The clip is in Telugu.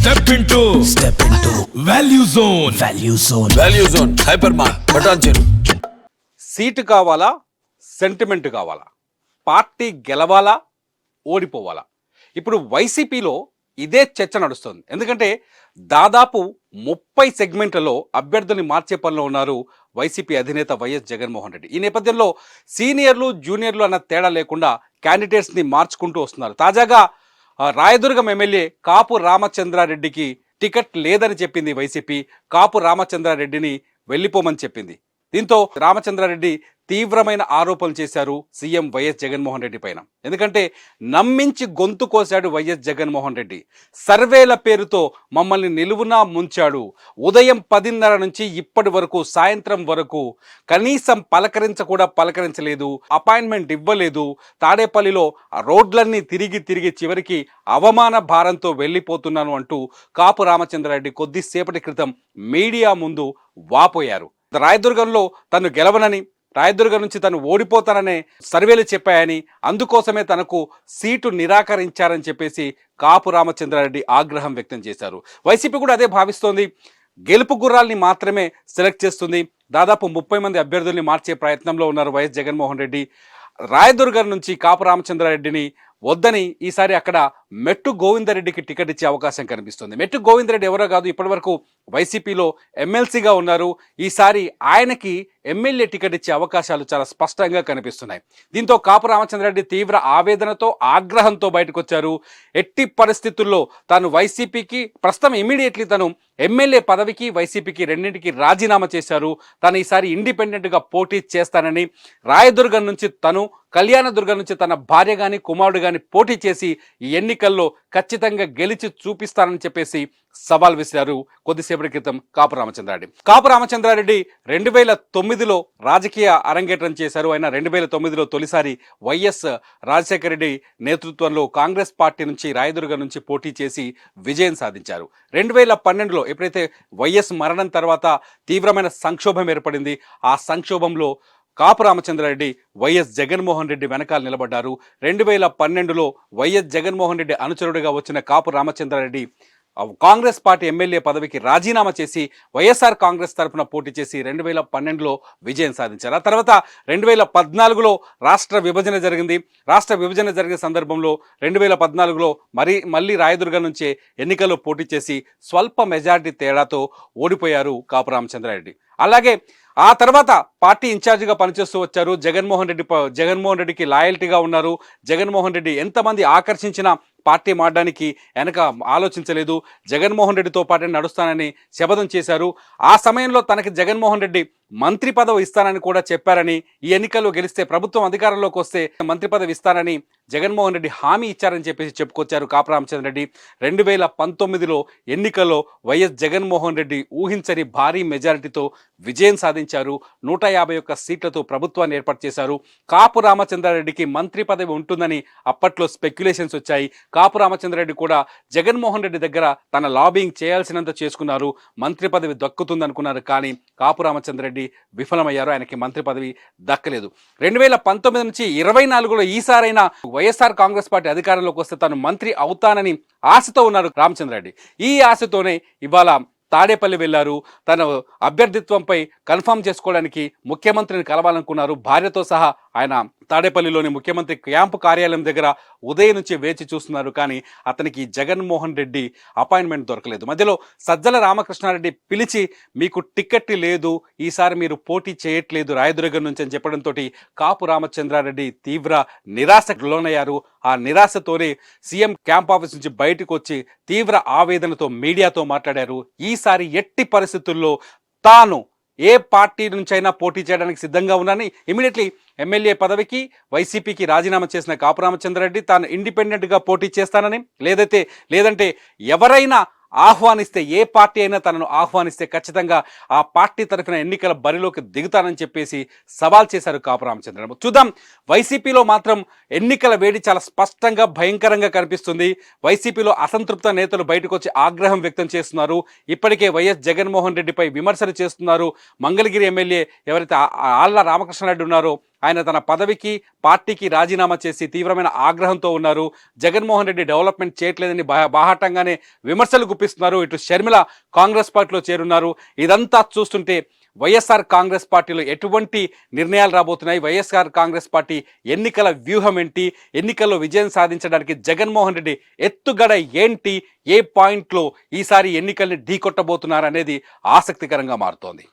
Step into Value Zone. Value Zone. Hypermart. బటాన్ చెరు. సీటు కావాలా, సెంటిమెంట్ కావాలా, పార్టీ గెలవాలా, ఓడిపోవాలా? ఇప్పుడు వైసీపీలో ఇదే చర్చ నడుస్తుంది. ఎందుకంటే దాదాపు 30 సెగ్మెంట్లలో అభ్యర్థుల్ని మార్చే పనిలో ఉన్నారు వైసీపీ అధినేత వైఎస్ జగన్మోహన్ రెడ్డి. ఈ నేపథ్యంలో సీనియర్లు జూనియర్లు అన్న తేడా లేకుండా క్యాండిడేట్స్ని మార్చుకుంటూ వస్తున్నారు. తాజాగా రాయదుర్గం ఎమ్మెల్యే కాపు రామచంద్రారెడ్డికి టికెట్ లేదని చెప్పింది వైసీపీ. కాపు రామచంద్రారెడ్డిని వెళ్ళిపోమని చెప్పింది. దీంతో రామచంద్రారెడ్డి తీవ్రమైన ఆరోపణలు చేశారు సీఎం వైఎస్ జగన్మోహన్ రెడ్డి పైన. ఎందుకంటే నమ్మించి గొంతు కోశాడు వైఎస్ జగన్మోహన్ రెడ్డి. సర్వేల పేరుతో మమ్మల్ని నిలువునా ముంచాడు. ఉదయం 10:30 నుంచి ఇప్పటి వరకు సాయంత్రం వరకు కనీసం పలకరించలేదు. అపాయింట్మెంట్ ఇవ్వలేదు. తాడేపల్లిలో రోడ్లన్నీ తిరిగి చివరికి అవమాన భారంతో వెళ్ళిపోతున్నాను అంటూ కాపు రామచంద్రారెడ్డి కొద్దిసేపటి క్రితం మీడియా ముందు వాపోయారు. రాయదుర్గంలో తను గెలవనని, రాయదుర్గం నుంచి తను ఓడిపోతాననే సర్వేలు చెప్పాయని, అందుకోసమే తనకు సీటు నిరాకరించారని చెప్పేసి కాపు రామచంద్రారెడ్డి ఆగ్రహం వ్యక్తం చేశారు. వైసీపీ కూడా అదే భావిస్తోంది. గెలుపు గుర్రాల్ని మాత్రమే సెలెక్ట్ చేస్తుంది. దాదాపు 30 మంది అభ్యర్థుల్ని మార్చే ప్రయత్నంలో ఉన్నారు వైఎస్ జగన్మోహన్ రెడ్డి. రాయదుర్గం నుంచి కాపు రామచంద్రారెడ్డిని వద్దని ఈసారి అక్కడ మెట్టు గోవిందరెడ్డికి టికెట్ ఇచ్చే అవకాశం కనిపిస్తుంది. మెట్టు గోవిందరెడ్డి ఎవరో కాదు, ఇప్పటివరకు వైసీపీలో ఎమ్మెల్సీగా ఉన్నారు. ఈసారి ఆయనకి ఎమ్మెల్యే టికెట్ ఇచ్చే అవకాశాలు చాలా స్పష్టంగా కనిపిస్తున్నాయి. దీంతో కాపు రామచంద్రారెడ్డి తీవ్ర ఆవేదనతో ఆగ్రహంతో బయటకు వచ్చారు. ఎట్టి పరిస్థితుల్లో తాను వైసీపీకి ప్రస్తుతం ఇమీడియట్లీ తను ఎమ్మెల్యే పదవికి వైసీపీకి రెండింటికి రాజీనామా చేశారు. తను ఈసారి ఇండిపెండెంట్గా పోటీ చేస్తానని, రాయదుర్గం నుంచి తను, కళ్యాణదుర్గం నుంచి తన భార్య కానీ కుమారుడు కానీ పోటీ చేసి ఈ ఎన్నికల్లో ఖచ్చితంగా గెలిచి చూపిస్తానని చెప్పేసి సవాల్ విసిరారు కొద్దిసేపటి క్రితం కాపు రామచంద్రారెడ్డి. కాపు రామచంద్రారెడ్డి 2009లో రాజకీయ అరంగేట్రం చేశారు. ఆయన 2009లో తొలిసారి వైఎస్ రాజశేఖర రెడ్డి నేతృత్వంలో కాంగ్రెస్ పార్టీ నుంచి రాయదుర్గం నుంచి పోటీ చేసి విజయం సాధించారు. 2012లో ఎప్పుడైతే వైఎస్ మరణం తర్వాత తీవ్రమైన సంక్షోభం ఏర్పడింది, ఆ సంక్షోభంలో కాపు రామచంద్రారెడ్డి వైఎస్ జగన్మోహన్ రెడ్డి వెనకాల నిలబడ్డారు. 2012లో వైఎస్ జగన్మోహన్ రెడ్డి అనుచరుడిగా వచ్చిన కాపు రామచంద్రారెడ్డి కాంగ్రెస్ పార్టీ ఎమ్మెల్యే పదవికి రాజీనామా చేసి వైఎస్ఆర్ కాంగ్రెస్ తరఫున పోటీ చేసి 2012లో విజయం సాధించారు. ఆ తర్వాత 2014లో రాష్ట్ర విభజన జరిగింది. రాష్ట్ర విభజన జరిగిన సందర్భంలో 2014లో మళ్ళీ రాయదుర్గం నుంచే ఎన్నికల్లో పోటీ చేసి స్వల్ప మెజారిటీ తేడాతో ఓడిపోయారు కాపు రామచంద్రారెడ్డి. అలాగే ఆ తర్వాత పార్టీ ఇన్ఛార్జిగా పనిచేస్తూ వచ్చారు. జగన్మోహన్ రెడ్డికి లాయల్టీగా ఉన్నారు. జగన్మోహన్ రెడ్డి ఎంతమంది ఆకర్షించినా పార్టీ మారడానికి వెనక ఆలోచించలేదు. జగన్మోహన్ రెడ్డితో పాటు నడుస్తానని శపథం చేశారు. ఆ సమయంలో తనకి జగన్మోహన్ రెడ్డి మంత్రి పదవి ఇస్తానని కూడా చెప్పారని, ఈ ఎన్నికల్లో గెలిస్తే ప్రభుత్వం అధికారంలోకి వస్తే మంత్రి పదవి ఇస్తానని జగన్మోహన్ రెడ్డి హామీ ఇచ్చారని చెప్పేసి చెప్పుకొచ్చారు కాపు రామచంద్రారెడ్డి. 2019లో ఎన్నికల్లో వైఎస్ జగన్మోహన్ రెడ్డి ఊహించని భారీ మెజారిటీతో విజయం సాధించారు. 151 సీట్లతో ప్రభుత్వాన్ని ఏర్పాటు చేశారు. కాపు రామచంద్రారెడ్డికి మంత్రి పదవి ఉంటుందని అప్పట్లో స్పెక్యులేషన్స్ వచ్చాయి. కాపు రామచంద్రారెడ్డి కూడా జగన్మోహన్ రెడ్డి దగ్గర తన లాబింగ్ చేయాల్సినంత చేసుకున్నారు. మంత్రి పదవి దక్కుతుందనుకున్నారు. కానీ కాపు రామచంద్రారెడ్డి విఫలమయ్యారు. ఆయనకి మంత్రి పదవి దక్కలేదు. 2019 నుంచి 24లో ఈసారైనా వైఎస్ఆర్ కాంగ్రెస్ పార్టీ అధికారంలోకి వస్తే తాను మంత్రి అవుతానని ఆశతో ఉన్నారు రామచంద్రారెడ్డి. ఈ ఆశతోనే ఇవాళ తాడేపల్లి వెళ్లారు. తన అభ్యర్థిత్వంపై కన్ఫర్మ్ చేసుకోవడానికి ముఖ్యమంత్రిని కలవాలనుకున్నారు. భార్యతో సహా ఆయన తాడేపల్లిలోని ముఖ్యమంత్రి క్యాంపు కార్యాలయం దగ్గర ఉదయం నుంచి వేచి చూస్తున్నారు. కానీ అతనికి జగన్మోహన్ రెడ్డి అపాయింట్మెంట్ దొరకలేదు. మధ్యలో సజ్జల రామకృష్ణారెడ్డి పిలిచి మీకు టికెట్ లేదు, ఈసారి మీరు పోటీ చేయట్లేదు రాయదుర్గం నుంచి అని చెప్పడంతో కాపు రామచంద్రారెడ్డి తీవ్ర నిరాశకు లోనయ్యారు. ఆ నిరాశతోనే సీఎం క్యాంప్ ఆఫీస్ నుంచి బయటకు వచ్చి తీవ్ర ఆవేదనతో మీడియాతో మాట్లాడారు. ఈసారి ఎట్టి పరిస్థితుల్లో తాను ఏ పార్టీ నుంచైనా పోటీ చేయడానికి సిద్ధంగా ఉన్నానని ఇమీడియట్లీ ఎమ్మెల్యే పదవికి వైసీపీకి రాజీనామా చేసిన కాపు రామచంద్రారెడ్డి తాను ఇండిపెండెంట్గా పోటీ చేస్తానని, లేదంటే ఎవరైనా ఆహ్వానిస్తే, ఏ పార్టీ అయినా తనను ఆహ్వానిస్తే ఖచ్చితంగా ఆ పార్టీ తరఫున ఎన్నికల బరిలోకి దిగుతానని చెప్పేసి సవాల్ చేశారు కాపు రామచంద్రరావు. చూద్దాం, వైసీపీలో మాత్రం ఎన్నికల వేడి చాలా స్పష్టంగా భయంకరంగా కనిపిస్తుంది. వైసీపీలో అసంతృప్త నేతలు బయటకు వచ్చి ఆగ్రహం వ్యక్తం చేస్తున్నారు. ఇప్పటికే వైఎస్ జగన్మోహన్ రెడ్డిపై విమర్శలు చేస్తున్నారు. మంగళగిరి ఎమ్మెల్యే ఎవరైతే ఆళ్ల రామకృష్ణారెడ్డి ఉన్నారో ఆయన తన పదవికి పార్టీకి రాజీనామా చేసి తీవ్రమైన ఆగ్రహంతో ఉన్నారు. జగన్మోహన్ రెడ్డి డెవలప్మెంట్ చేయట్లేదని బాహాటంగానే విమర్శలు గుప్పిస్తున్నారు. ఇటు షర్మిల కాంగ్రెస్ పార్టీలో చేరున్నారు. ఇదంతా చూస్తుంటే వైఎస్ఆర్ కాంగ్రెస్ పార్టీలో ఎటువంటి నిర్ణయాలు రాబోతున్నాయి, వైఎస్ఆర్ కాంగ్రెస్ పార్టీ ఎన్నికల వ్యూహం ఏంటి, ఎన్నికల్లో విజయం సాధించడానికి జగన్మోహన్ రెడ్డి ఎత్తుగడ ఏంటి, ఏ పాయింట్లో ఈసారి ఎన్నికల్ని ఢీకొట్టబోతున్నారు అనేది ఆసక్తికరంగా మారుతోంది.